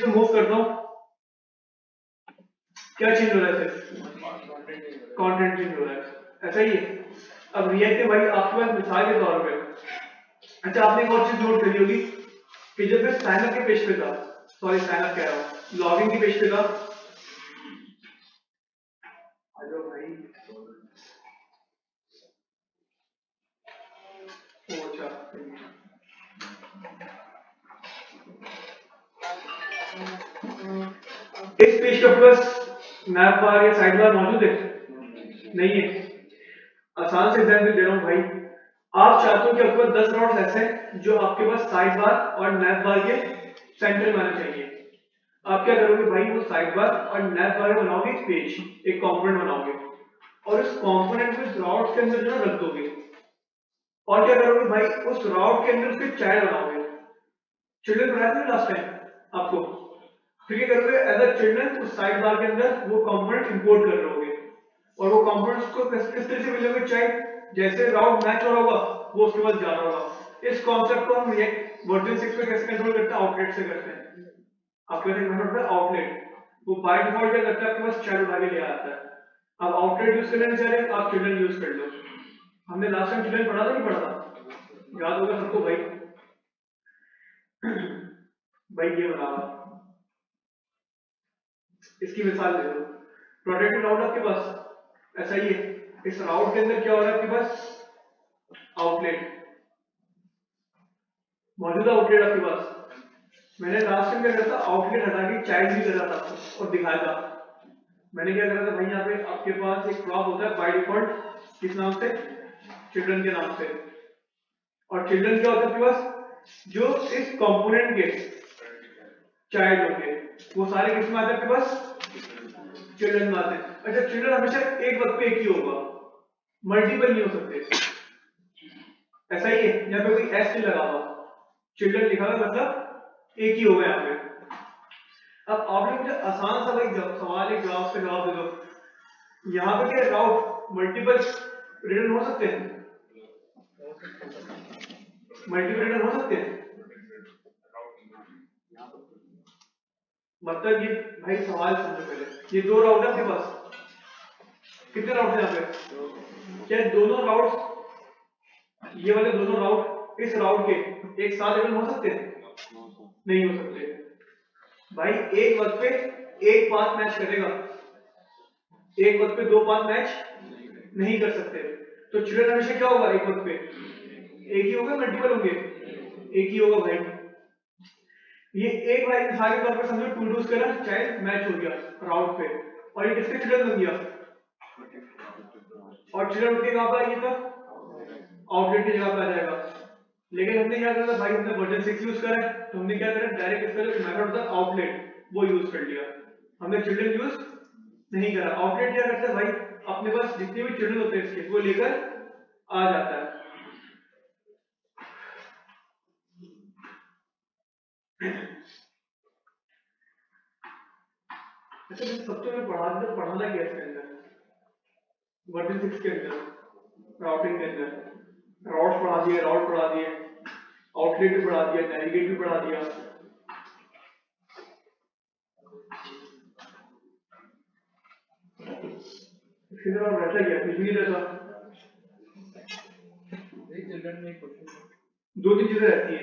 में मूव करता हूँ, क्या चेंज हो रहा है? कंटेंट चेंज हो रहा है, ऐसा ही है। अब रिएक्ट भाई आपके पास मिसाल के तौर पे, अच्छा आपने एक और चीज नोट करी होगी कि जब मैं साइन अप के पेज पे था, सॉरी साइन अप कह रहा हूँ, लॉगिन के पेज पे था, हेलो भाई, अच्छा इस पेज के पास नैप बार या साइड बार मौजूद है? नहीं है। आसान से एग्जाम्पल दे रहा हूँ भाई, आप चाहते हो कि आपके पास 10 नोट्स ऐसे हैं जो आपके पास साइड बार और नैप बार के सेंटर में आने चाहिए। आप क्या करोगे भाई, वो साइड बार और नैप बार बनाओगे एक पेज, एक कंपोनेंट बनाओगे और उस कंपोनेंट को इस राउट के अंदर जो रख दोगे, और क्या करोगे भाई, उस राउट के अंदर उसके चाइल्ड बनाओगे। चिल्ड्रन बनाया था लास्ट टाइम आपको, फिर क्या करोगे, एज अ चिल्ड्रन उस साइड बार के अंदर वो कंपोनेंट इंपोर्ट कर लोगे और वो कंपोनेंट्स को किस तरह से मिलोगे, चाइल्ड जैसे राउट मैच हो रहा होगा वो उसके बाद जा रहा होगा। इस कॉन्सेप्ट को हम रिएक्ट वर्जन 6 में कैसे कंट्रोल करते हैं, आउटलेट से करते हैं। आपके पास एक मेथड होता है आउटलेट, वो बाय डिफॉल्ट क्या करता है, आपके पास चाइल्ड उठा के ले आता है। अब आउटलेट यूज करने जा रहे हैं, आप चिल्ड्रन यूज कर लो। हमने लास्ट टाइम चिल्ड्रन पढ़ा था, नहीं पढ़ा था, याद होगा सबको भाई। भाई ये बना, इसकी मिसाल दे दो, प्रोटेक्टेड राउट आपके पास ऐसा ही है, इस राउट के अंदर क्या हो रहा है, आपके पास आउटलेट मौजूदा, आउटलेट आपके पास। मैंने लास्ट टाइम क्या करा था, आउटलेट हटा के चाइल्ड भी करा था आपको और दिखाया था। मैंने क्या करा था भाई, यहाँ पे आपके पास एक प्रॉप होता है बाय डिफॉल्ट, किस नाम से, चिल्ड्रन के नाम से। और चिल्ड्रन क्या होता है आपके पास, जो इस कंपोनेंट के चाइल्ड होंगे वो सारे किस में आते हैं आपके पास, चिल्ड्रन में आते हैं। अच्छा चिल्ड्रन हमेशा एक वक्त पे एक ही होगा, मल्टीपल नहीं हो सकते, ऐसा ही है। यहाँ पे कोई एस नहीं लगा हुआ, चिल्ड्रन लिखा हुआ मतलब एक ही होगा यहाँ पे। अब आपने मुझे आसान सा भाई सवाल एक जवाब से जवाब दे दो, यहाँ पे क्या राउट मल्टीपल रिटर्न हो सकते हैं, मल्टीपल रिटर्न हो सकते हैं, मतलब ये भाई सवाल समझो पहले, ये दो राउट है आपके पास, कितने राउट है यहाँ पे, क्या दोनों राउट, ये वाले दोनों राउट इस राउट के एक साथ रिटर्न हो सकते हैं, नहीं हो सकते भाई। एक वक्त पे एक पाथ मैच करेगा, एक वक्त पे दो पाथ मैच नहीं कर सकते। तो चिल्ड्रन हमेशा क्या होगा, एक वक्त पे एक ही होगा, मल्टीपल होंगे, एक ही होगा भाई। ये एक भाई मिसाल के तौर पे समझो, टू डूज करा, चाइल्ड मैच हो गया राउट पे और ये किसके चिल्ड्रन बन गया, और चिल्ड्रन के कहां पर, ये था आउटलेट की जगह पे आ जाएगा। लेकिन हमने क्या करा था भाई, हमने वर्जन 6 यूज करा है, तो हमने क्या करा, डायरेक्ट इसका जो मेथड होता है आउटलेट वो यूज कर लिया, हमने चिल्ड्रन यूज नहीं करा। आउटलेट क्या करता है भाई, अपने पास जितने भी चिल्ड्रन होते हैं इसके वो लेकर आ जाता है। अच्छा सबसे मैं पढ़ाना क्या इसके अंदर, वर्जन 6 के अंदर राउटिंग के अंदर राउट्स पढ़ा दिए, राउट पढ़ा दिए, आउटलेट भी पढ़ा दिया, नेविगेट भी पढ़ा दिया। इसके अंदर और रहता क्या, कुछ भी नहीं रहता। दो तीन चीजें रहती है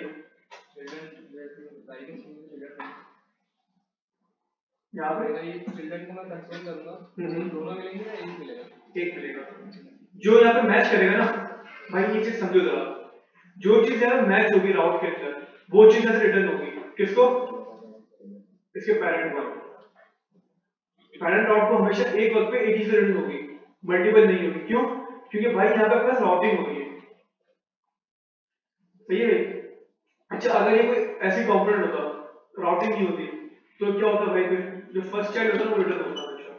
यहाँ पे, चिल्ड्रन को मैं कंसिडर करूंगा, दोनों मिलेंगे या एक मिलेगा, एक मिलेगा। जो यहाँ पे मैच करेगा ना भाई, ये चीज समझो जरा, जो चीज यहाँ मैच होगी राउट के अंदर वो चीज यहाँ से रिटर्न होगी, किसको, इसके पेरेंट को। पेरेंट राउट को हमेशा एक वक्त पे एक ही से रिटर्न होगी, मल्टीपल नहीं होगी। क्यों, क्योंकि भाई यहाँ पे अपना राउटिंग हो रही है, सही है भाई। अच्छा अगर ये कोई ऐसी कंपोनेंट होता, राउटिंग नहीं होती, तो क्या होता भाई, फिर जो फर्स्ट चाइल्ड होता है वो रिटर्न होता हमेशा।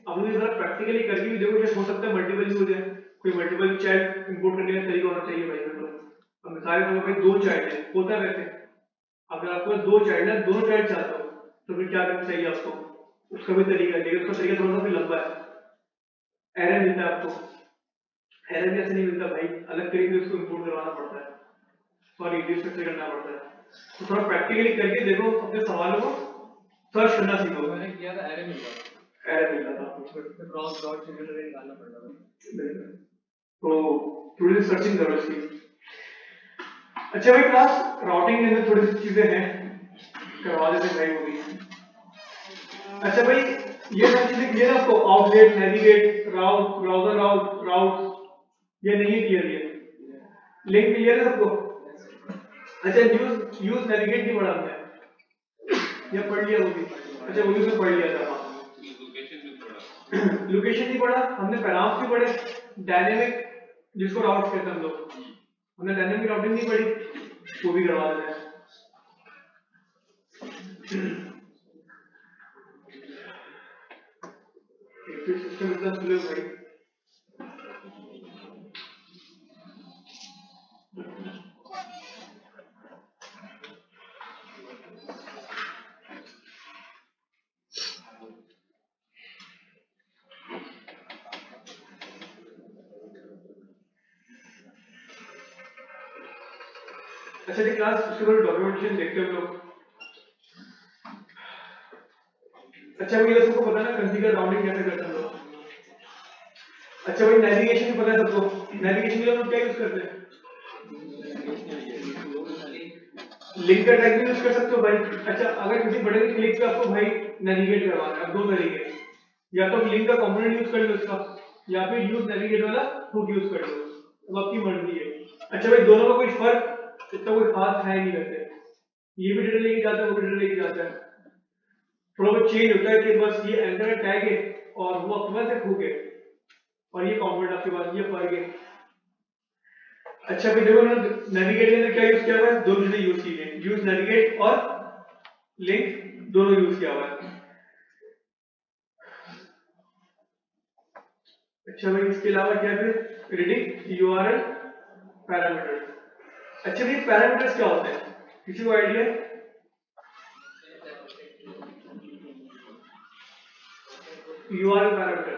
अब मुझे जरा प्रैक्टिकली करके भी देखो, हो सकता है मल्टीपल यूज है, कोई मल्टीपल चाइल्ड इंपोर्ट करने का तरीका होना चाहिए भाई। अब मिसाल के तौर पर दो चाइल्ड है, होता है वैसे, अगर आपके पास दो चाइल्ड है, दोनों चाइल्ड चाहते हो तो फिर क्या करना चाहिए आपको, उसका भी तरीका है, लेकिन उसका तरीका थोड़ा सा भी लंबा है। एरर मिलता है आपको, एरर भी ऐसे नहीं मिलता भाई, अलग तरीके से उसको इंपोर्ट करवाना पड़ता है, सॉरी डिस्ट्रक्चर करना पड़ता है। तो थोड़ा प्रैक्टिकली करके देखो अपने सवालों को, सर्च करना सीखो। मैंने किया था एरे मिल गया था फिर क्रॉस डॉट से निकालना पड़ता था। तो थोड़ी सी सर्चिंग करो इसकी। अच्छा भाई क्लास राउटिंग के अंदर थोड़ी सी चीजें हैं, करवा देते भाई वो भी। अच्छा भाई ये सब चीजें क्लियर है आपको? आउटलेट, नेविगेट, राउट, ब्राउजर राउट ये नहीं है क्लियर? ये लिंक क्लियर है सबको? अच्छा यूज नेविगेट नहीं पढ़ा हमने या पढ़ लिया वो भी? अच्छा वो भी पढ़ लिया था। लोकेशन नहीं पढ़ा हमने, पैराम्स नहीं पढ़े, डायनेमिक जिसको राउट कहते हैं हम लोग, हमने डायनेमिक राउटिंग नहीं पढ़ी, वो भी करवा देते हैं। सिस्टम इतना स्लो भाई। अच्छा जी क्लास उसके बाद डॉक्यूमेंटेशन देखते हैं हम लोग। अच्छा भाई ये सबको पता है ना कॉन्फ़िगर राउटिंग कैसे करते हैं हम लोग? अच्छा भाई नेविगेशन भी पता है सबको? नेविगेशन के लिए हम लोग क्या यूज करते हैं? लिंक का टैग भी यूज कर सकते हो भाई। अच्छा अगर किसी बड़े के क्लिक पे आपको भाई नेविगेट करवाना है, दो तरीके, या तो लिंक का कंपोनेंट यूज कर लो इसका, या फिर यूज नेविगेट वाला हुक यूज कर लो, अब आपकी मर्जी है। अच्छा भाई दोनों का कोई फर्क इतना कोई खास है नहीं वैसे, ये भी डेटा लेके जाता है वो भी डेटा लेके जाता है, थोड़ा बहुत चेंज होता है कि बस ये एंकर टैग है और वो आपके पास एक हुक है और ये कंपोनेंट आपके पास, ये फर्क है। अच्छा भाई देखो नेविगेट के अंदर क्या यूज किया हुआ है? दो चीजें यूज की है, यूज नेविगेट और लिंक दोनों यूज किया हुआ है। अच्छा भाई इसके अलावा क्या है? Reading URL parameter. अच्छा भाई पैरामीटर्स क्या होते हैं, किसी को आइडिया है? यूआरएल पैरामीटर,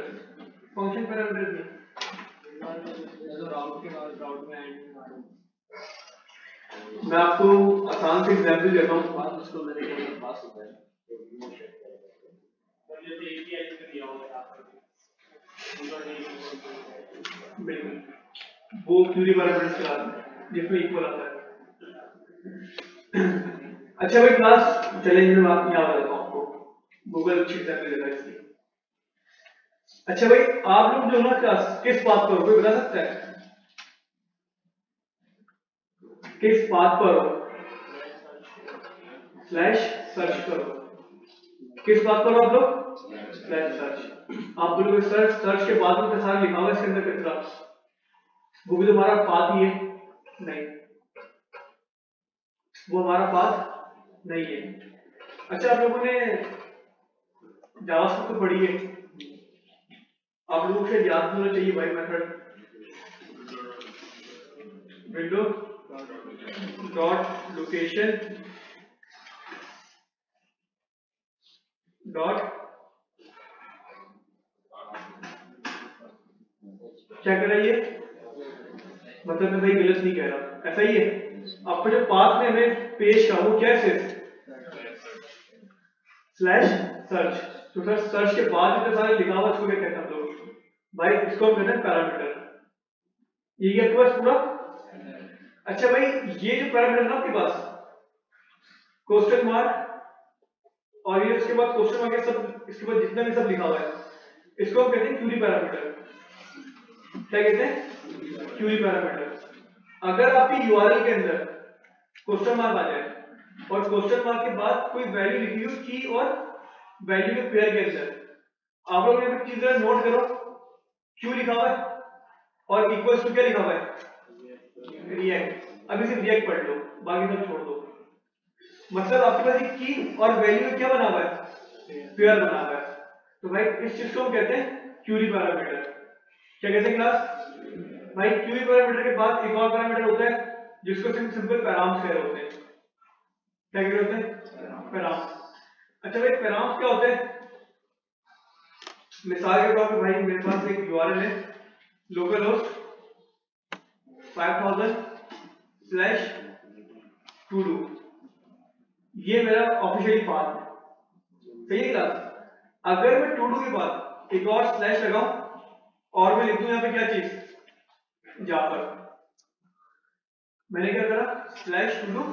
फंक्शन पैरामीटर नहीं। राउट के बाद राउट में एंड मैं आपको आसान से एग्जांपल देता हूं, बाद उसको मेरे के अंदर पास होता है जैसे एपीआई में दिया होगा यहां पर बिल्कुल वो क्यूरी पैरामीटर्स चलाते हैं जिसमें इक्वल आता है। अच्छा भाई क्लास चैलेंज में बात क्या बताता हूं आपको, गूगल अच्छी एग्जांपल देता है इसकी। अच्छा भाई आप लोग जो ना क्लास किस पाथ पर हो, कोई बता सकता है किस पाथ पर हो? स्लैश सर्च करो। किस पाथ पर हो आप लोग? Slash search. आप बोलोगे सर्च के बाद में सारा लिखा हुआ इसके अंदर कितना, वो भी तुम्हारा पाथ ही है? नहीं वो हमारा पाथ नहीं है। अच्छा आप लोगों ने जावास्क्रिप्ट तो पढ़ी है, आप लोगों को याद होना चाहिए भाई method window dot location dot क्या कर रही है, मतलब मैं भाई गलत नहीं कह रहा, ऐसा ही है। आपका जो पाथ में हमें पेज का वो क्या है? Slash search. तो सर सर्च के बाद इतना सारा लिखा हुआ इसको क्या कहते हैं हम लोग भाई? इसको हम कहते हैं पैरामीटर। ये आपके पास पूरा। अच्छा भाई ये जो पैरामीटर है ना आपके पास, क्वेश्चन मार्क और ये उसके बाद क्वेश्चन मार्क सब, इसके बाद जितना भी सब लिखा हुआ है इसको हम कहते हैं क्यूरी पैरामीटर। क्या कहते हैं? Query parameter. अगर आपकी यूआरएल के अंदर क्वेश्चन मार्क आ जाए और क्वेश्चन मार्क के बाद कोई वैल्यू लिखी हो की और वैल्यू के पेयर के अंदर, आप लोग यहाँ पे चीजें नोट करो, क्यू लिखा हुआ है और इक्वल्स टू क्या लिखा हुआ है? रिएक्ट। अभी सिर्फ रिएक्ट पढ़ लो, बाकी सब छोड़ दो। मतलब आपके पास एक की और वैल्यू क्या बना हुआ है? पेयर बना हुआ है। तो भाई इस चीज को हम कहते हैं क्यूरी पैरामीटर। क्या कहते हैं क्लास? भाई क्यूरी पैरामीटर के बाद एक और पैरामीटर होता है जिसको सिंपल पैराम्स कह रहे होते हैं। क्या कह रहे होते हैं? पैराम्स। अच्छा भाई पैराम्स क्या होते हैं? मिसाल के तौर पे भाई मेरे पास एक यूआरएल है लोकल होस्ट 5000/to do, ये मेरा ऑफिशियली पाथ है। सही है क्लास? अगर मैं टू डू के बाद एक और स्लैश लगाऊं और मैं लिख दूं यहाँ पे क्या चीज, जाफर, मैंने क्या करा, स्लैश टू डू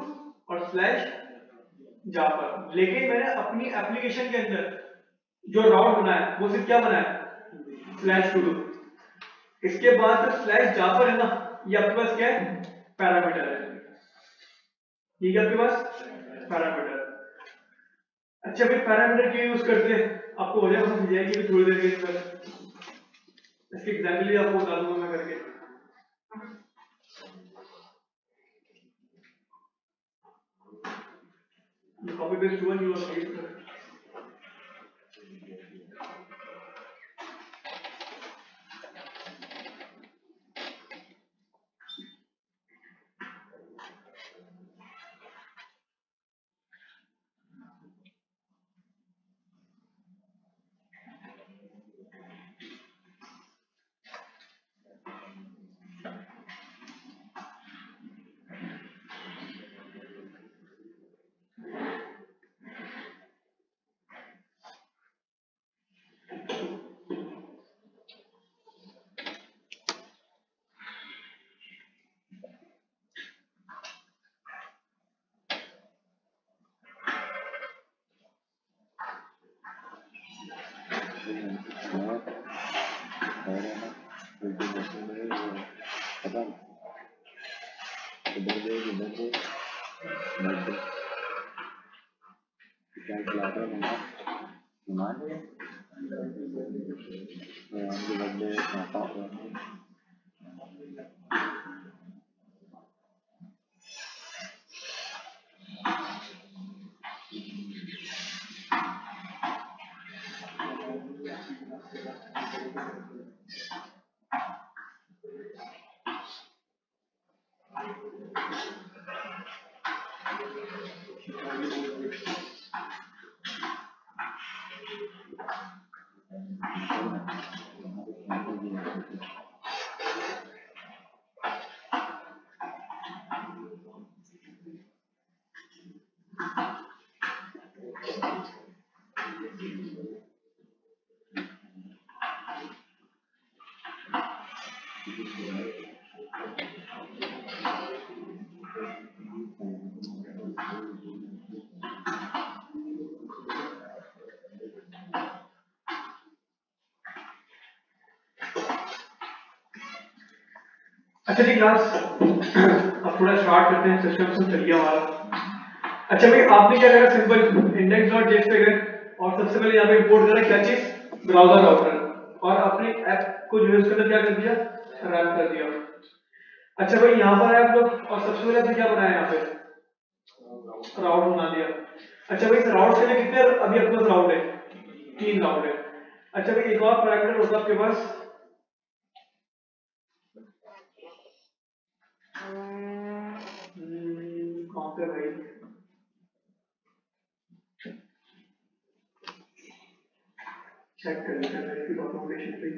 और स्लैश जाफर, लेकिन मैंने अपनी एप्लीकेशन के अंदर जो राउट बनाया वो सिर्फ क्या बनाया, स्लैश टू डू। इसके बाद जो स्लैश जाफर है ना, ये आपके पास क्या है, पैरामीटर है, ठीक है आपके पास पैरामीटर। अच्छा भाई पैरामीटर क्यों यूज करते हैं, आपको वजह पता चल जाएगी थोड़ी देर के अंदर, इसके एग्जाम्पल भी आपको बता दूंगा मैं करके। कॉपी पेस्ट हुआ नहीं हुआ, अच्छा जी क्लास, अब थोड़ा स्टार्ट करते हैं, सिस्टम से चल गया हमारा। अच्छा भाई आपने क्या करा, सिंपल index.js पे गए और सबसे पहले यहाँ पे इंपोर्ट करा क्या चीज, ब्राउजर राउटर, और अपने ऐप को जो है उसके अंदर क्या कर दिया, रन कर दिया। अच्छा भाई यहाँ पर है आप लोग, और सबसे पहले आपने क्या बनाया, यहाँ पे राउट बना दिया। अच्छा भाई इस राउट के लिए कितने अभी आपके पास राउट है, 3 राउट है। अच्छा भाई एक और पैरामीटर होता है आपके पास, कौन सा भाई, चेक कर लेते हैं इसकी डॉक्यूमेंटेशन पे।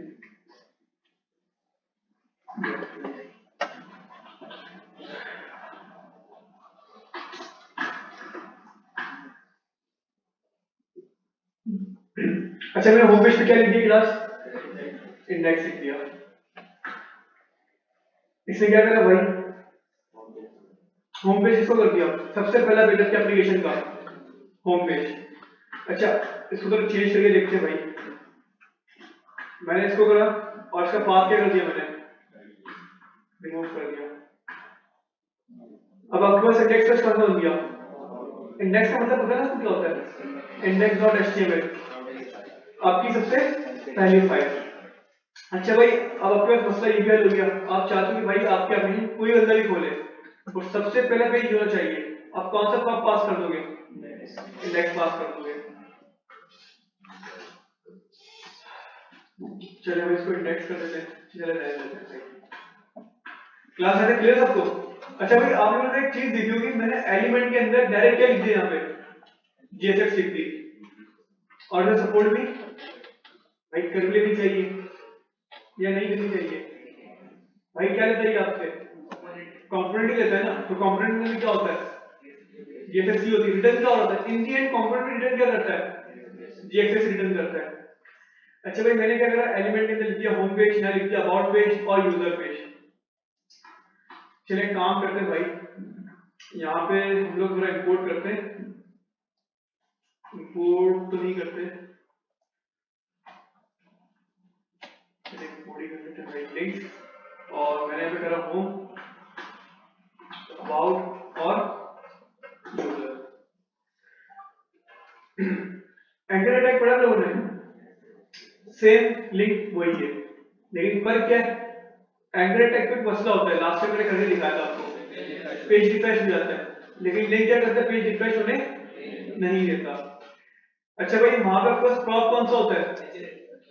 अच्छा मैंने होम पेज पे क्या लिख दिया क्लास, इंडेक्स लिख दिया। इसने क्या करा भाई, होम पेज इसको कर दिया, सबसे पहला पेज आपके एप्लीकेशन का होम पेज। अच्छा इसको तो चेंज करके देखते हैं भाई, मैंने इसको करा और इसका पाथ क्या कर दिया, मैंने रिमूव कर दिया। अब आपके पास इंडेक्स का कौन सा बन गया, इंडेक्स का मतलब पता है ना क्या होता है, index.html आपकी सबसे पहली फाइल। अच्छा भाई अब आपके पास मसला ये भी हल हो गया, आप चाहते हो कि भाई आपके एप्लीकेशन कोई बंदा भी खोले और सबसे पहला पेज होना चाहिए, आप कौन सा पास कर दोगे, इंडेक्स पास कर दोगे। चलिए हम इसको इंडेक्स कर देते हैं, चले जाए क्लास है क्लियर सबको। अच्छा भाई आप लोगों ने एक चीज देखी होगी, मैंने एलिमेंट के अंदर डायरेक्ट क्या लिख दिया, यहाँ पे JSX लिख दी, और मैं सपोर्ट भी भाई कर लेनी चाहिए या नहीं देनी चाहिए, भाई क्या लेता है आपसे, कंपोनेंट ही लेता है ना, तो कंपोनेंट में क्या होता है, JSX होती है, रिटर्न क्या होता है, इन दी एंड कंपोनेंट रिटर्न क्या करता है, GXS रिटर्न करता है। अच्छा भाई मैंने क्या करा, एलिमेंट के अंदर लिख दिया होम पेज, यहाँ लिख दिया अबाउट पेज और यूजर पेज। चलिए काम करते हैं भाई, यहाँ पे हम लोग थोड़ा इंपोर्ट करते हैं, इंपोर्ट तो नहीं करते, इंपोर्ट ही कर लेते हैं भाई लिंक, और मैंने यहाँ पे करा होम अबाउट और यूजर। एंकर अटैक पढ़ा लोगों ने, सेम लिंक वही है, लेकिन फर्क क्या है, एंकर अटैक पे मसला होता है, लास्ट टाइम मैंने करके दिखाया था आपको, पेज रिफ्रेश हो जाता है, लेकिन लिंक क्या करता है, पेज रिफ्रेश होने नहीं देता। अच्छा भाई वहां पे आपका प्रॉप कौन सा होता है,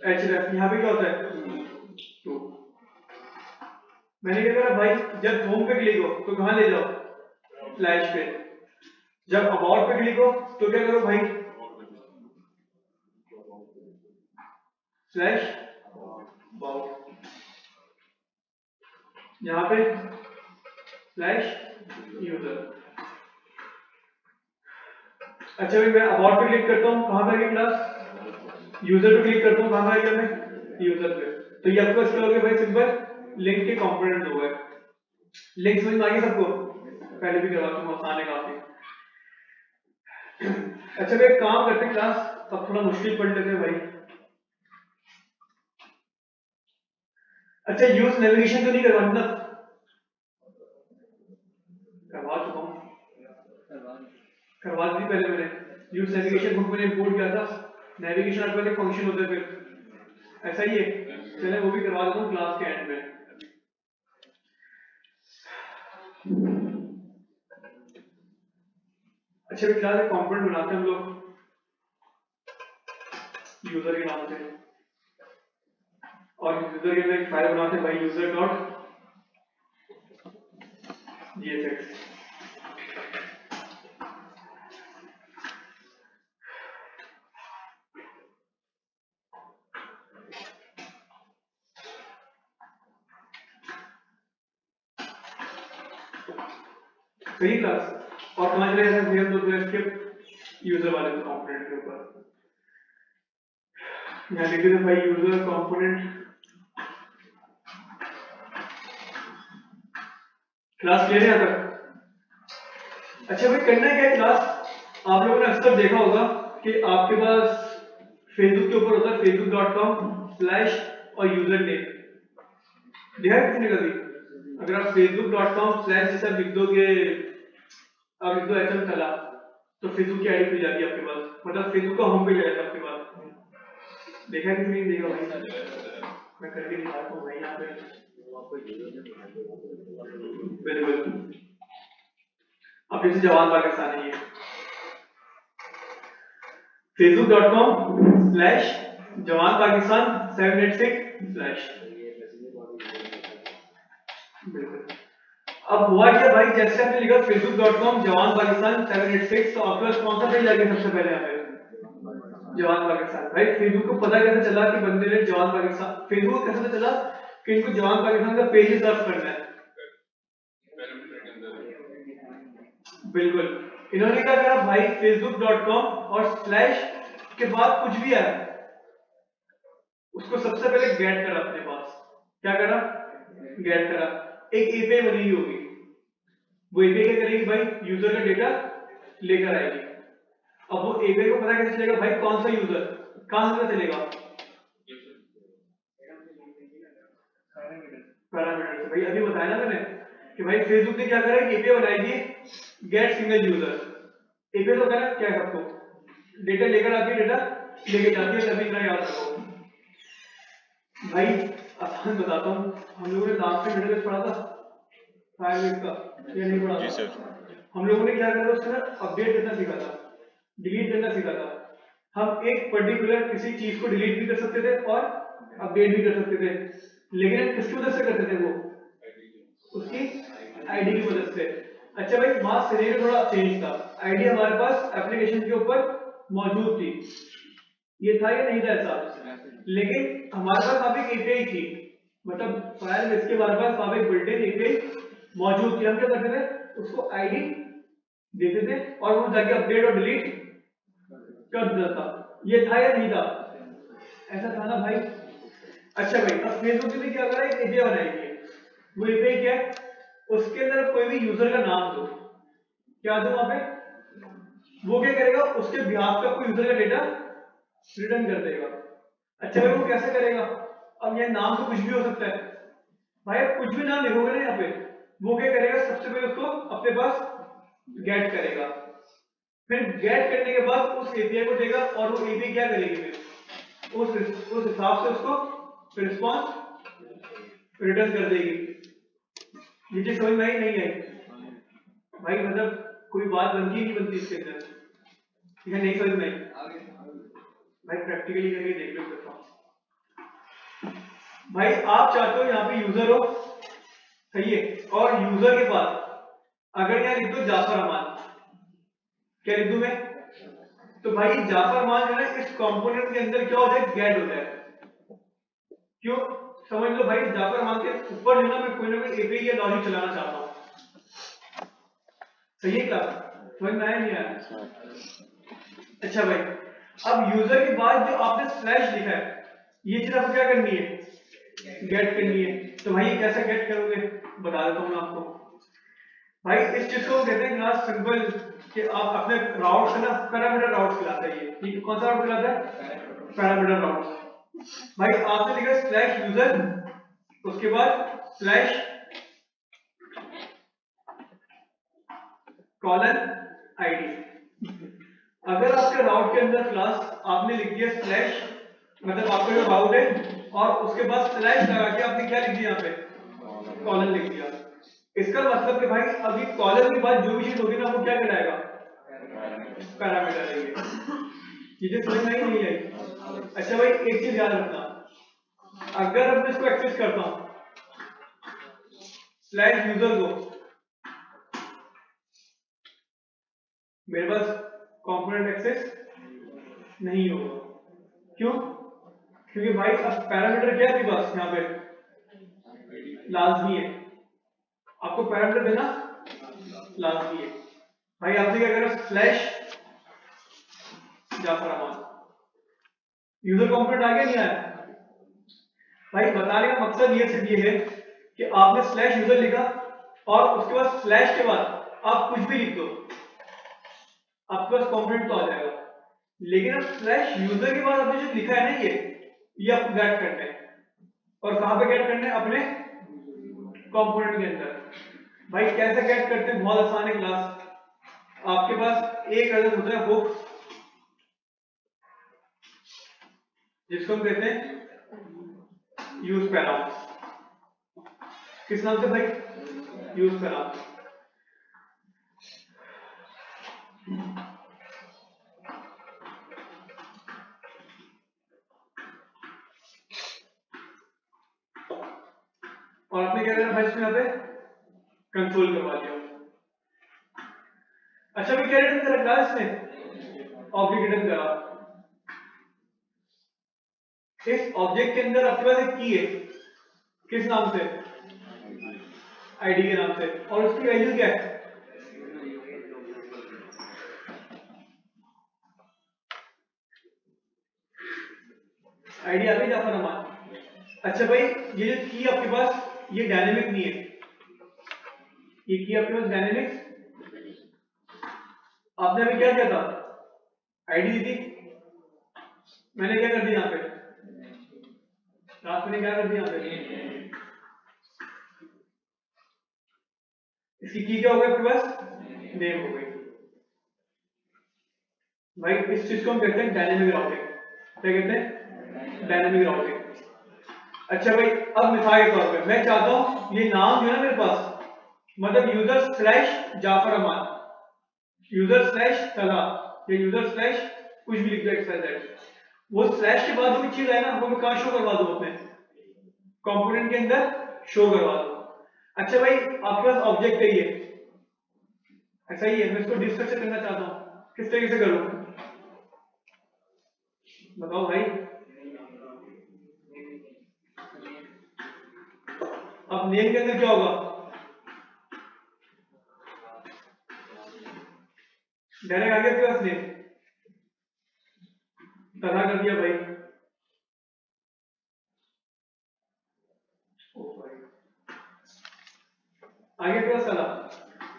href, यहाँ पे क्या होता है 2। मैंने क्या करा भाई, जब होम पे क्लिक हो तो कहां ले जाओ, फ्लैश पे, जब अबाउट पे क्लिक हो तो क्या करो भाई, स्लैश अबाउट, यहाँ पे स्लैश यूजर। अच्छा भाई मैं अबाउट पे क्लिक करता हूँ, कहां पे गई क्लास, यूजर पे क्लिक करता हूँ, कहां पे गया मैं, यूजर पे। तो ये आपके पास क्या हो गया भाई, सिंपल लिंक के कंपोनेंट हो गए। लिंक समझ में आ गई सबको, पहले भी करवा दूंगा, आसान है काफी। अच्छा भाई एक काम करते हैं क्लास, अब थोड़ा मुश्किल पढ़ लेते हैं भाई। अच्छा यूज नेविगेशन तो नहीं करवाना ना, करवा चुका हूँ, करवा दी पहले मैंने, यूज नेविगेशन बुक मैंने इंपोर्ट किया था, नेविगेशन आपका एक फंक्शन होता है, फिर ऐसा ही है, चले वो भी करवा देता हूँ क्लास के एंड में। अच्छा भाई क्लास एक कंपोनेंट बनाते हैं हम लोग यूजर के नाम से, और यूजर के अंदर एक फाइल बनाते हैं भाई यूजर डॉट GSX। सही क्लास, और कहां चले जाते हैं भैया, तो इसके यूजर वाले कंपोनेंट के ऊपर यहाँ लिख देते भाई यूजर कंपोनेंट। क्लास क्लियर है यहाँ तक। अच्छा भाई करना क्या है क्लास, आप लोगों ने अक्सर देखा होगा कि आपके पास फेसबुक के ऊपर होता है facebook.com/ और यूजर नेम, देखा है किसी ने कभी, अगर आप facebook.com/ जैसा लिख दोगे, आप लिख दो HM कला, तो फेसबुक की आईडी खुल जाती है आपके पास, मतलब फेसबुक का होम पेज आएगा आपके पास। देखा है किसी ने, देखा भाई मैं करके दिखाता हूँ भाई यहाँ पे, बिल्कुल अब जैसे जवान पाकिस्तान है, ये facebook.com/ जवान पाकिस्तान 786/। अब हुआ क्या भाई, जैसे आपने लिखा facebook.com जवान पाकिस्तान 786, तो आपके पास कौन सा पेज आ गया सबसे पहले यहाँ पे, जवान पाकिस्तान। भाई फेसबुक को पता कैसे चला कि बंदे ने जवान पाकिस्तान, फेसबुक को कैसे पता चला कि इनको जवान पाकिस्तान का पेज सर्च करना है, बिल्कुल इन्होंने क्या करा भाई, facebook.com और स्लैश के बाद कुछ भी आया उसको सबसे पहले गेट करा अपने पास, क्या करा, गेट करा, एक एपीआई बनी होगी, वो एपीआई क्या करेगी भाई, यूजर का डेटा लेकर आएगी। अब वो एपीआई को पता कैसे चलेगा भाई, कौन सा यूजर कहां से चलेगा, पैरामीटर से। भाई अभी बताया ना मैंने कि भाई फेसबुक ने क्या करा, एपीआई बनाएगी गेट सिंगल यूजर, एपीआई तो होता है ना क्या है, आपको डेटा लेकर आती है, डेटा लेके जाती है, तभी इतना याद रखो भाई। आसान बताता हूँ, हम लोगों ने लास्ट में डेटाबेस पढ़ा था फायरबेस का, या नहीं पढ़ा था, हम लोगों ने क्या करा उसका अपडेट करना सीखा था, डिलीट करना सीखा था। हम एक पर्टिकुलर किसी चीज को डिलीट भी कर सकते थे और अपडेट भी कर सकते थे, लेकिन हम किसकी मदद से करते थे, वो उसकी आईडी की मदद से। अच्छा भाई वहां सिनेरियो थोड़ा चेंज था, आईडी हमारे पास एप्लीकेशन के ऊपर मौजूद थी, ये था या नहीं था ऐसा, लेकिन हमारे पास वहां पे एक एपीआई थी, मतलब फायरबेस के हमारे पास वहां पे एक बिल्ट इन एपीआई मौजूद थी। हम क्या करते थे, उसको आईडी देते थे और वो जाके अपडेट और डिलीट कर देता था। ये था या नहीं था? ऐसा था ना भाई। अच्छा भाई, अब फेसबुक ने क्या करा, एक एपीआई बनाई है। वो एपीआई क्या है, उसके अंदर कोई भी यूजर का नाम दो, क्या दो वहां पे, वो क्या करेगा, उसके बिहाफ पे कोई यूजर का डेटा रिटर्न कर देगा। अच्छा भाई, वो कैसे करेगा? अब ये नाम तो कुछ भी हो सकता है भाई, आप कुछ भी नाम लिखोगे ना यहाँ पे, वो क्या करेगा, सबसे पहले उसको अपने पास गेट करेगा, फिर गेट करने के बाद उस एपीआई को देगा, और वो एपीआई क्या करेगी, फिर उस हिसाब से उसको रिस्पॉन्स रिटर्न कर देगी। ये चीज समझ में आई नहीं आई भाई? मतलब कोई बात बनती नहीं बनती इसके अंदर, ठीक है? नहीं समझ में आई भाई, प्रैक्टिकली करके देख लो करता हूं भाई। आप चाहते हो यहाँ पे यूजर हो, सही है, और यूजर के पास अगर यहाँ लिख दो जाफर अमान, क्या लिख दूं मैं? तो भाई जाफर अमान जो है इस कंपोनेंट के अंदर क्या हो जाए, गेट हो जाए। क्यों? समझ लो भाई, जाफर अमान के ऊपर जो ना मैं कोई ना कोई एपीआई या लॉजिक चलाना चाहता हूं, सही है क्लास? समझ में आया नहीं आया? अच्छा भाई, अब यूजर के बाद जो आपने स्लैश लिखा है, ये चीज आपको क्या करनी है, गेट करनी है। तो भाई कैसे गेट करोगे, बता देता हूं मैं आपको। भाई इस चीज को कहते हैं क्लास सिंपल, कि आप अपने राउट से ना पैरामीटर राउट खिलाते हैं। ये कौन सा राउट खिलाता है? पैरामीटर राउट। भाई आपने लिखा स्लैश यूजर, उसके बाद स्लैश कॉलन आईडी। अगर आपके राउट के अंदर क्लास आपने लिख दिया स्लैश, मतलब आपका जो राउट है, और उसके बाद स्लैश लगा के आपने क्या लिख दिया, यहाँ पे कॉलन लिख दिया। इसका मतलब कि भाई अभी कॉलन के बाद जो भी चीज होगी ना, वो क्या कहलाएगा, पैरामीटर है। ये चीज समझ में आई नहीं आई? अच्छा भाई, एक चीज याद रखना, अगर मैं इसको एक्सेस करता हूं स्लैश यूजर को, मेरे पास कंपोनेंट एक्सेस नहीं होगा। क्यों? क्योंकि भाई अब पैरामीटर क्या है आपके पास, यहाँ पे लाजमी है, आपको पैरामीटर देना लाजमी है। भाई आपने क्या करा, स्लैश जाफर अमान, यूजर कंपोनेंट आ गया नहीं आया? भाई बताने का मकसद ये सिर्फ ये है कि आपने स्लैश यूजर लिखा, और उसके बाद स्लैश के बाद आप कुछ भी लिख दो, आपके पास कंपोनेंट तो आ जाएगा। लेकिन अब स्लैश यूजर के बाद आपने जो लिखा है ना, ये आपको गेट करना है, और कहां पे गेट करना है, अपने कंपोनेंट के अंदर। भाई कैसे गेट करते हैं, बहुत आसान है क्लास। आपके पास एक अदद होता है हुक, जिसको हम कहते हैं यूज पैराम। किस नाम से भाई? Use params. और आपने क्या करना भाई, इसमें यहाँ पे कंट्रोल करवा दिया। अच्छा भी क्या रिटर्न करा क्लास में, ऑब्जेक्ट रिटर्न करा। इस ऑब्जेक्ट के अंदर आपके पास एक की है, किस नाम से, आईडी के नाम से, और उसकी वैल्यू क्या है, आईडी आ गई जाफर अमान। अच्छा भाई, ये जो की आपके पास ये डायनेमिक नहीं है, ये की आपके पास डायनेमिक, आपने अभी क्या किया था, आईडी दी थी, मैंने क्या कर दिया यहाँ पे, मैंने क्या कर दिया यहाँ पे, इसकी की क्या हो गई आपके पास, नेम हो गई। भाई इस चीज को हम कहते हैं डायनेमिक राउटिंग। क्या कहते हैं, डायनेमिक राउटिंग। अच्छा भाई, अब मिसाल के तौर पे मैं चाहता हूं ये नाम जो है ना मेरे पास, मतलब यूजर स्लैश जाफर अमान, यूजर स्लैश तला, या यूजर स्लैश कुछ भी लिख दो एक्सवाइजेड, वो स्लैश के बाद जो भी चीज है ना, वो मैं कहां शो करवा दूं, अपने कंपोनेंट के अंदर शो करवा दूं। अच्छा भाई, आपके पास ऑब्जेक्ट है ये, ऐसा ही है, मैं इसको डिस्ट्रक्चर करना चाहता हूं, किस तरीके से करूं, बताओ भाई। अब नेम के अंदर क्या होगा, डायरेक्ट आ गया आपके पास नेम, तला कर दिया भाई। आगे प्लस तला,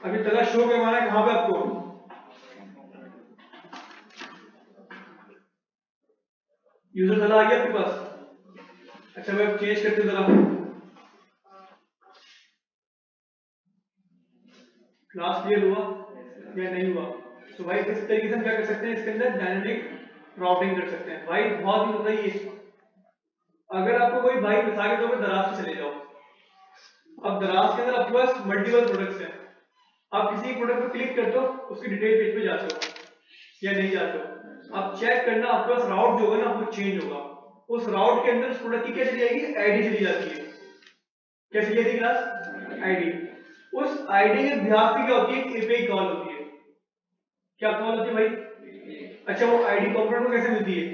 अभी तला शो करवाना है कहां पे आपको? यूजर तला आ गया आपके पास। अच्छा मैं चेंज करते तला, क्लास क्लियर हुआ या नहीं हुआ? तो भाई इस तरीके से हम क्या कर सकते हैं, इसके अंदर डायनेमिक राउटिंग कर सकते हैं। भाई बहुत ही होता ही है। अगर आपको कोई भाई मिसाल के तौर पर दराज से चले जाओ, अब दराज के अंदर आपके पास मल्टीपल प्रोडक्ट्स हैं, आप किसी प्रोडक्ट पर क्लिक करते हो उसकी डिटेल पेज पे जाते हो या नहीं जाते हो, आप चेक करना आपके पास राउट जो होगा ना वो चेंज होगा। उस राउट के अंदर उस प्रोडक्ट की क्या चली जाएगी, आईडी चली जाती है। क्या चली जाती है क्लास? आईडी। उस आईडी के बिहाफ पे क्या होती है, एपीआई कॉल होती है। क्या कॉल होती है भाई? अच्छा वो आईडी कंपोनेंट को कैसे मिलती है?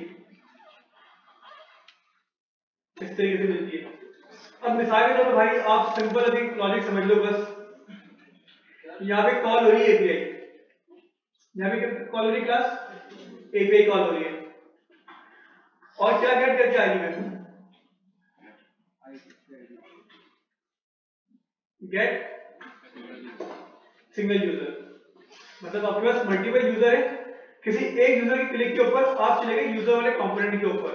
इस तरीके से मिलती है। अब मिसाल के तौर पर भाई आप सिंपल अभी लॉजिक समझ लो बस, यहाँ पे कॉल हो रही है एपीआई, यहाँ पे कॉल हो रही क्लास, एपीआई कॉल हो रही है, और क्या गेट करके आईडी में गेट सिंगल यूजर, मतलब आपके पास मल्टीपल यूजर है, किसी एक यूजर के क्लिक के ऊपर आप चले गए यूजर वाले कंपोनेंट के ऊपर,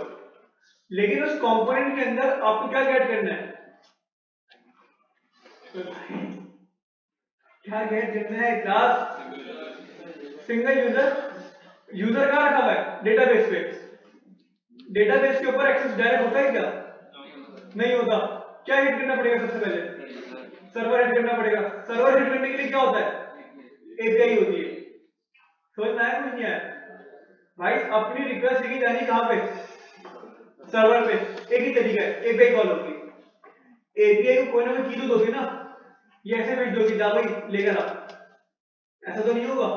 लेकिन उस कंपोनेंट के अंदर आपको क्या गेट करना है, क्या गेट करना है क्लास? Single user. यूजर कहां रखा हुआ है? डेटाबेस पे। डेटाबेस के ऊपर एक्सेस डायरेक्ट होता है क्या? नहीं होता। क्या हिट करना पड़ेगा सबसे पहले? सर्वर हिट करना पड़ेगा। सर्वर हिट करने के लिए क्या होता है? एपीआई होती है। समझ में आया? नहीं आया भाई? अपनी रिक्वेस्ट लेके जानी कहां पे? सर्वर पे। एक ही तरीका है, एपीआई कॉल होगी। एपीआई को कोई ना कोई की तो दोगे ना, ये ऐसे भेज दोगे जा भाई लेकर आ, ऐसा तो नहीं होगा।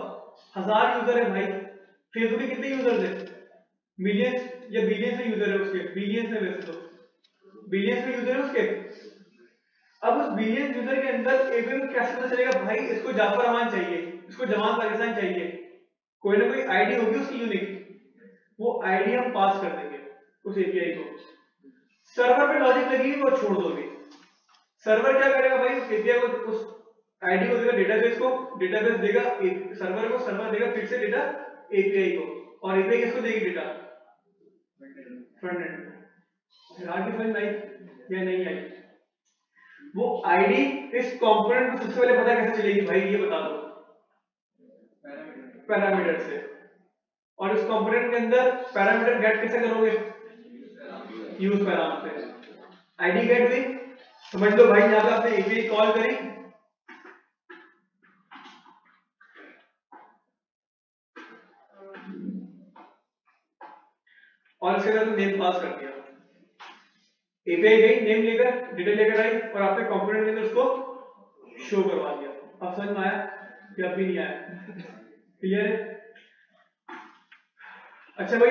1000 यूजर है भाई, फेसबुक के कितने यूजर्स है? मिलियंस या बिलियंस में यूजर है उसके, बिलियंस में, वैसे तो बिलियंस में यूजर है उसके। अब उस बिलियंस यूजर के अंदर एपीआई को कैसे पता चलेगा भाई इसको जाफर अमान चाहिए, इसको जमान पाकिस्तान चाहिए? कोई ना कोई आईडी होगी उसकी यूनिक, वो आईडी हम पास कर देंगे उस एपीआई को। सर्वर पे लॉजिक लगेगी वो छोड़ दोगे। सर्वर क्या करेगा भाई, उस एपीआई को, उस आईडी को देगा डेटाबेस को, डेटाबेस देगा सर्वर को, सर्वर देगा फिर से डेटा एपीआई को, और एपीआई किसको देगी? Data front end. आगे समझ में आई या नहीं आई? वो आईडी इस कंपोनेंट को सबसे पहले पता कैसे चलेगी भाई, ये बता दो। पैरामीटर से। और इस कंपोनेंट के अंदर पैरामीटर गेट कैसे करोगे? Use parameter. आईडी गेट हुई, समझ लो भाई यहां पे आपने एपीआई कॉल करी, और इसके अंदर नेम पास कर दिया, एपीआई गई नेम लेकर, डिटेल लेकर आई, और आपने कंपोनेंट के अंदर उसको शो करवा दिया। अब समझ में आया कि अब भी नहीं आया? क्लियर है? अच्छा भाई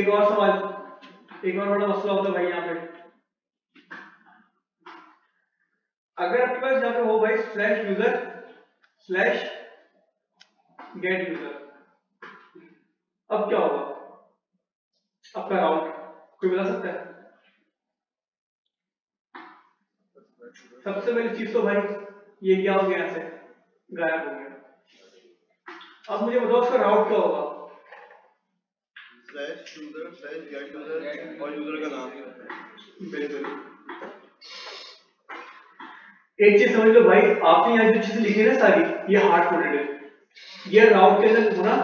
एक और सवाल, एक और बड़ा मसला होता है भाई यहाँ पे, अगर आपके पास यहाँ पे हो भाई slash user slash gate user, अब क्या होगा आपका राउट? कोई बता सकता है? सबसे पहली चीज तो भाई ये क्या हो गया, यहाँ से गायब हो गया। अब मुझे बताओ उसका राउट क्या होगा? Slash user slash gate user और यूजर का नाम। बिल्कुल। एक चीज समझ लो भाई, आपने यहाँ जो चीजें लिखी है ना सारी, ये हार्ड कोडेड है, ये राउट के अंदर होना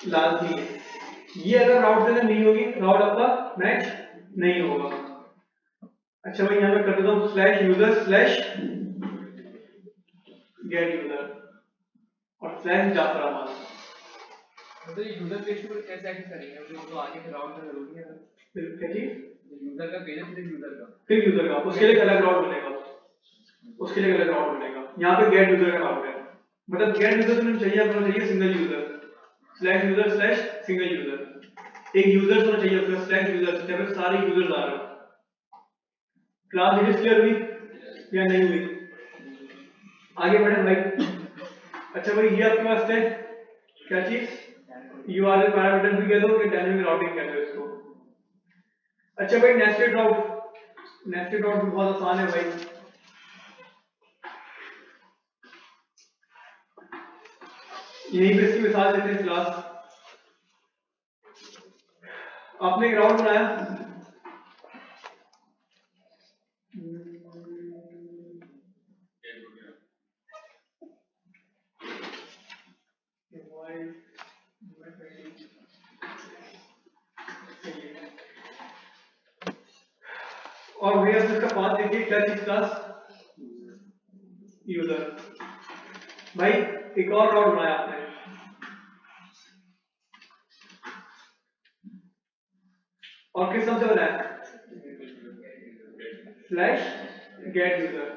लाजमी है। ये अगर राउट के अंदर नहीं होगी, राउट आपका मैच नहीं होगा। अच्छा भाई यहाँ पे कर देता हूँ slash user slash gate user और स्लैश जाफर अहमद। तो ये यूजर पेज को कैसे एक्सेस करेंगे? जो तो आगे से राउट करना जरूरी है। क्या चीज? यूजर का पेज है, फिर यूजर का, उसके लिए अलग राउट बनेगा, उसके लिए अलग राउट बनेगा। यहाँ पे गेट यूजर का राउट है, मतलब गेट यूजर तुम्हें चाहिए, आपको चाहिए single user slash user slash single user, एक यूजर होना चाहिए अपना स्लैश यूजर, जब तक सारे यूजर्स आ रहे हो। क्लास डिटेल्स क्लियर हुई या नहीं हुई? आगे बढ़े भाई। अच्छा भाई ये आपके पास है क्या चीज? URL पैरामीटर्स भी कह दो कि डायनेमिक राउटिंग कह दो इसको। अच्छा भाई नेस्टेड राउट भी बहुत आसान है भाई। यही पे इसकी मिसाल देते हैं क्लास। आपने एक राउट बनाया, और भैया इसका पाथ देखिए क्या चीज क्लास यूजर। भाई एक और राउट बनाया आपने, और किस नाम से बनाया? Slash gate user.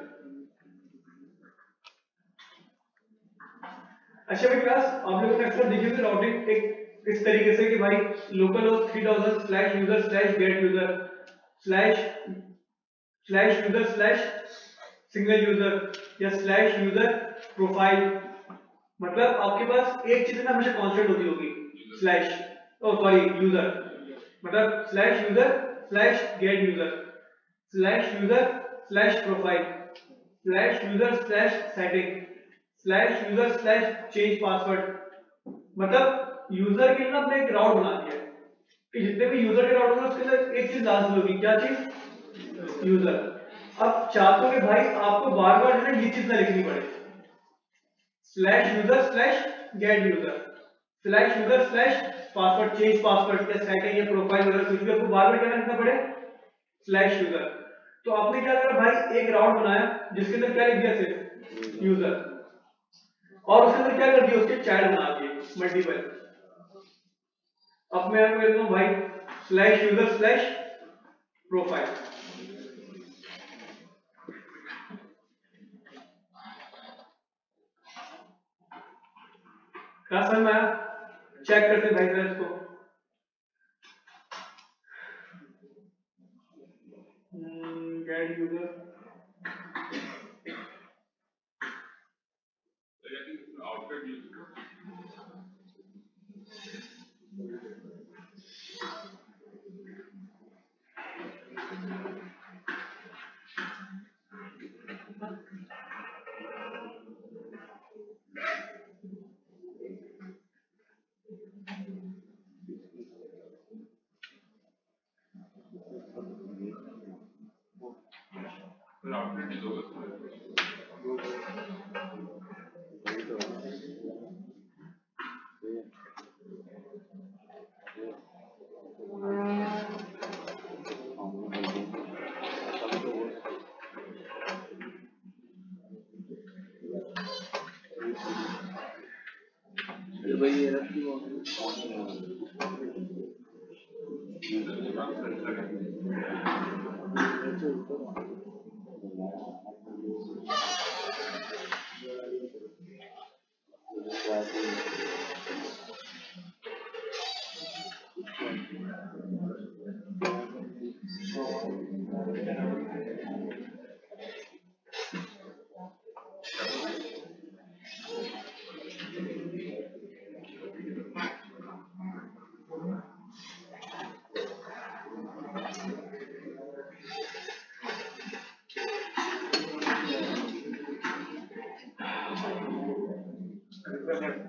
अच्छा भाई क्लास आप लोगों ने अक्सर देखी होगी राउटिंग एक इस तरीके से कि भाई local host 3000 slash user slash gate user slash user slash single user या स्लैश यूजर प्रोफाइल। मतलब आपके पास एक चीज ना हमेशा कांस्टेंट होती होगी, स्लैश यूजर, मतलब slash user slash gate user slash user slash profile slash user slash setting slash user slash change password. मतलब यूजर के लिए ना हमने एक राउट बना दिया है कि जितने भी यूजर के राउट होंगे उसके अंदर एक चीज लाजमी होगी, क्या चीज? यूजर। अब चाहते हो कि भाई आपको बार बार जो है ये चीज ना लिखनी पड़े, slash user slash gate user slash user slash password change password या सेटिंग या प्रोफाइल वगैरह कुछ भी आपको बार बार क्या लिखना पड़े, स्लैश यूजर। तो आपने क्या करा भाई, एक राउट बनाया जिसके अंदर क्या लिख दिया, सिर्फ यूजर, और उसके अंदर क्या कर दिया, उसके चाइल्ड बना दिए मल्टीपल। अब मैं कर देता हूं भाई स्लैश यूजर स्लैश प्रोफाइल। क्या समझ में आया? चेक करते भाई जरा इसको। गेट यूजर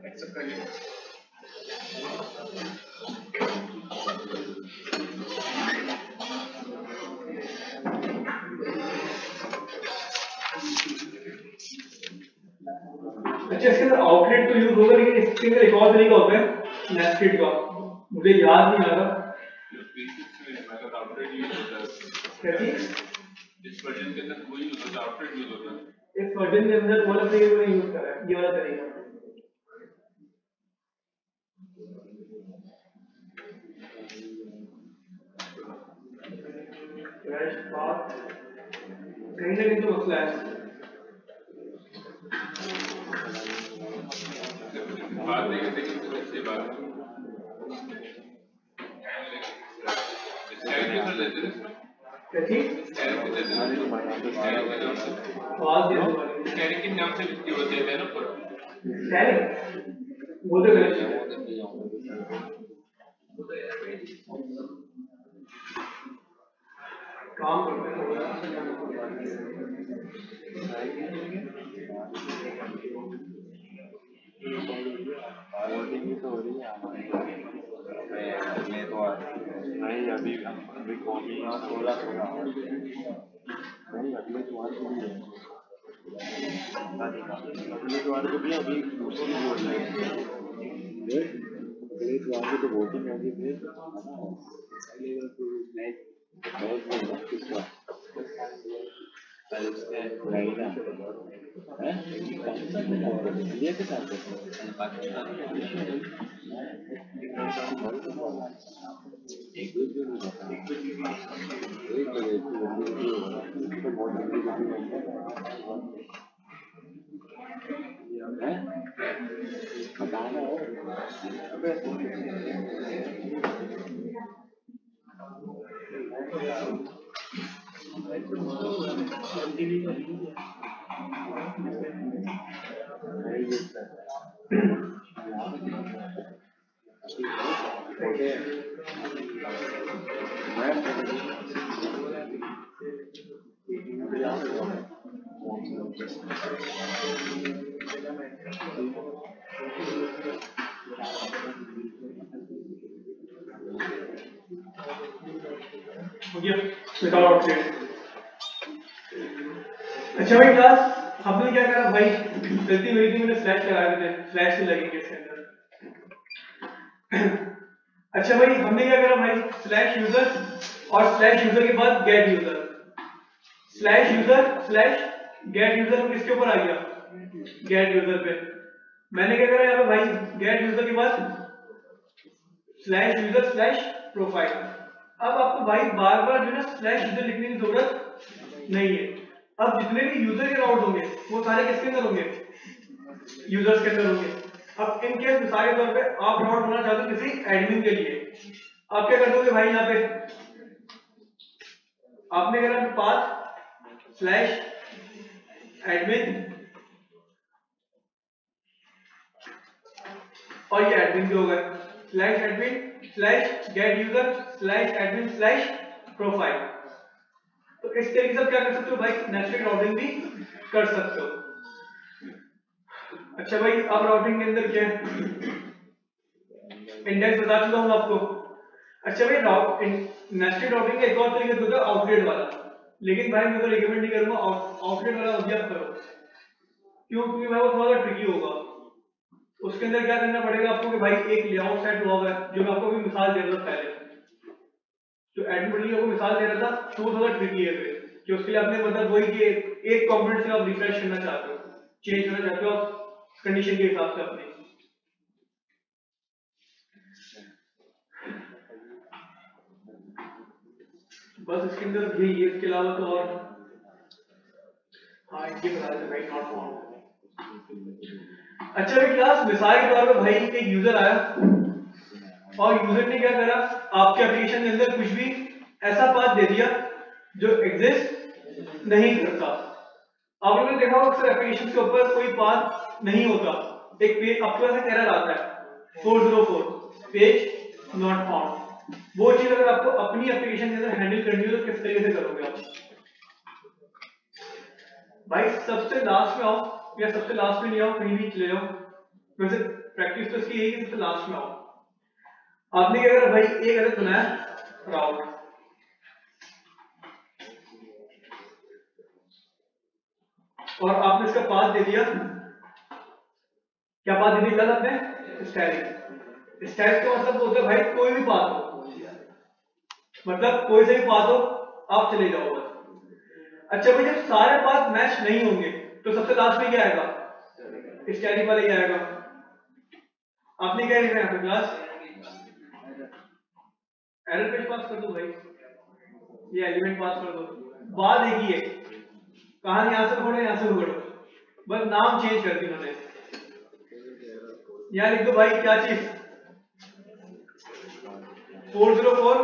एक्सेप्ट करिए। अच्छा इसके अंदर आउटलेट तो यूज होगा, लेकिन इसके अंदर एक और तरीका होता है नेस्टेड का, मुझे याद नहीं आ रहा। क्या चीज? इस वर्जन के अंदर कोई यूज होता है, आउटलेट यूज होता है। इस वर्जन के अंदर कौन सा तरीका यूज कर रहा है? ये वाला तरीका। फ्लैश पाथ कहीं ना कहीं तो मसला है। बात नहीं करते कि अच्छी बात स्टाइल के साथ लेते हैं। क्या चीज? स्टाइल के साथ आवाज दे दो। स्टाइल के नाम से लिखते होते हैं ना, पर स्टाइल वो तो गलत है। काम करते हैं थोड़ा नहीं अभी कॉपी 16 नहीं अगले द्वार को भी अगले द्वार को भी अभी दूसरी वोट है अगले द्वार को तो वोटिंग होगी फिर इंडिया के साथ बताना अच्छा भाई क्लास हमने क्या करा भाई गलती हुई थी मैंने स्लैश लगाए थे स्लैश से लगेंगे इसके अंदर अच्छा भाई हमने क्या करा भाई स्लैश यूजर और स्लैश यूजर के बाद गेट यूजर स्लैश यूजर किसके ऊपर आ गया गेट यूजर पे मैंने क्या करा यहाँ पे भाई गेट यूजर के बाद स्लैश यूजर स्लैश प्रोफाइल अब आपको भाई बार बार जो है स्लैश यूजर लिखने की जरूरत नहीं है अब जितने भी यूजर के राउट होंगे वो सारे किसके अंदर होंगे यूजर्स के अंदर होंगे अब इन केस मिसाल के तौर पे आप राउट बनाना चाहते हो किसी एडमिन के लिए आप क्या कर दोगे भाई यहाँ पे आपने करा पाथ स्लैश एडमिन और ये एडमिन भी होगा slash admin slash gate user slash admin slash profile तो इस तरीके से क्या कर सकते हो भाई नेस्टेड राउटिंग भी कर सकते हो अच्छा भाई अब राउटिंग के अंदर क्या है इंडेक्स बता चुका हूं आपको अच्छा भाई नेस्टेड राउटिंग का एक और तरीका होता है आउटलेट वाला लेकिन भाई मैं तो रिकमेंड नहीं करूंगा आउटलेट वाला ऑब्जर्व करो क्योंकि भाई वो थोड़ा ट्रिकी होगा उसके अंदर क्या करना पड़ेगा आपको कि भाई एक लेआउट सेट हुआ है जो मैं आपको अभी मिसाल दे रहा था पहले जो एडमिन को मिसाल दे रहा था तो वो थोड़ा ट्रिकी है फिर कि उसके लिए आपने मतलब वही कि एक कंपोनेंट से आप रिफ्रेश करना चाहते हो चेंज करना चाहते हो आप कंडीशन के हिसाब से अपने बस इसके अंदर यही है इसके अलावा तो और हाँ ये बता दें भाई नॉट फाउंड अच्छा भाई क्लास मिसाल के तौर पे भाई एक यूजर आया और यूजर ने क्या करा आपके एप्लीकेशन के अंदर कुछ भी ऐसा पाथ दे दिया जो एग्जिस्ट नहीं करता आप लोगों ने देखा होगा अक्सर एप्लीकेशन के ऊपर कोई पाथ नहीं होता एक पेज आपके पास एक एरर आता है 404 पेज नॉट फाउंड वो चीज अगर आपको अपनी एप्लीकेशन के अंदर हैंडल करनी हो तो किस तरीके से करोगे आप भाई सबसे लास्ट में आओ या सबसे लास्ट में नहीं आओ कहीं भी चले जाओ वैसे प्रैक्टिस तो इसकी यही है सबसे लास्ट में आओ आपने क्या करा भाई एक अदर बनाया राउट और आपने इसका पाथ दे दिया क्या पाथ दे दिया आपने स्टैटिक स्टैटिक का मतलब होता है भाई कोई भी पाथ हो मतलब कोई से भी पाथ हो आप चले जाओ बस अच्छा भाई जब सारे पाथ मैच नहीं होंगे तो सबसे लास्ट में क्या आएगा स्टैटिक वाला ही आएगा आपने क्या लिखा है यहाँ पे क्लास एरर पेज पास कर दो भाई ये एलिमेंट पास कर दो बात एक ही है कहानी यहां से पकड़ो यहां से पकड़ो बस नाम चेंज कर दी उन्होंने यहां लिख दो भाई क्या चीज 404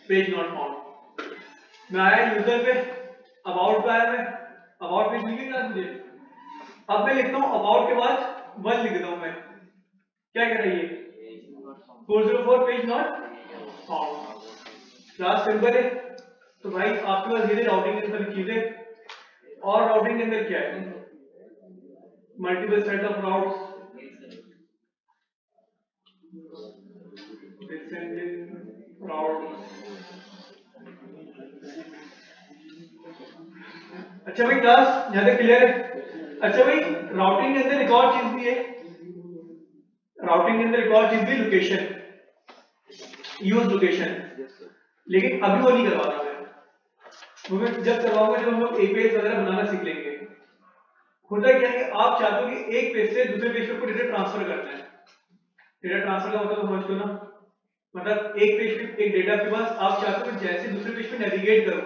पेज नॉट फाउंड मैं आया यूजर पे अबाउट पे आया मैं अबाउट पेज लिखी ना मुझे, अब मैं लिखता हूँ अबाउट के बाद 1 लिख देता हूँ मैं, क्या कह रही है 404 page not found. Class simple है। तो भाई आपके पास ये राउटिंग के अंदर चीजें, और राउटिंग के अंदर क्या है, multiple set of routes, descending route. अच्छा भाई क्लास यहाँ तक क्लियर है। अच्छा भाई राउटिंग के अंदर एक और चीज भी है, राउटिंग के अंदर एक और चीज भी लोकेशन, यूज लोकेशन, लेकिन अभी वो नहीं करवा रहा मैं, वो मैं जब करवाऊंगा जब हम लोग एपीआई वगैरह बनाना सीख लेंगे। होता क्या है कि आप चाहते हो कि एक पेज से दूसरे पेज पे डेटा ट्रांसफर करना है। डेटा ट्रांसफर का मतलब समझते हो ना, मतलब एक पेज पे एक डेटा के पास आप चाहते हो जैसे दूसरे पेज पे नेविगेट करो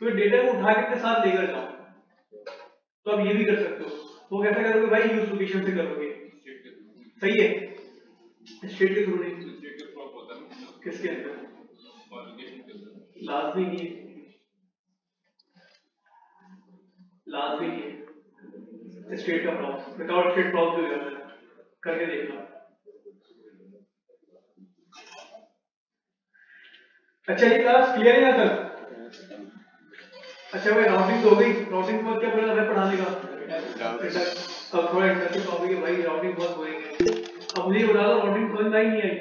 तो डेटा को उठा के अपने साथ लेकर जाओ, तो आप ये भी कर सकते हो। वो कैसे करोगे भाई, यूज लोकेशन से करोगे। सही है, स्टेट के थ्रू नहीं, किसके अंदर लाजमी नहीं है, लाजमी नहीं है स्टेट का प्रॉब्लम, विदाउट स्टेट प्रॉब्लम भी करना है, करके देखना। अच्छा ये क्लास क्लियर है यहाँ तक? अच्छा भाई राउटिंग तो हो गई, राउटिंग के बाद क्या बोला हमें पढ़ाने का, अब थोड़ा इंटरेस्टिंग टॉपिक है भाई, राउटिंग बहुत बोरिंग है। अब मुझे बता दो राउटिंग समझ में आई नहीं आई?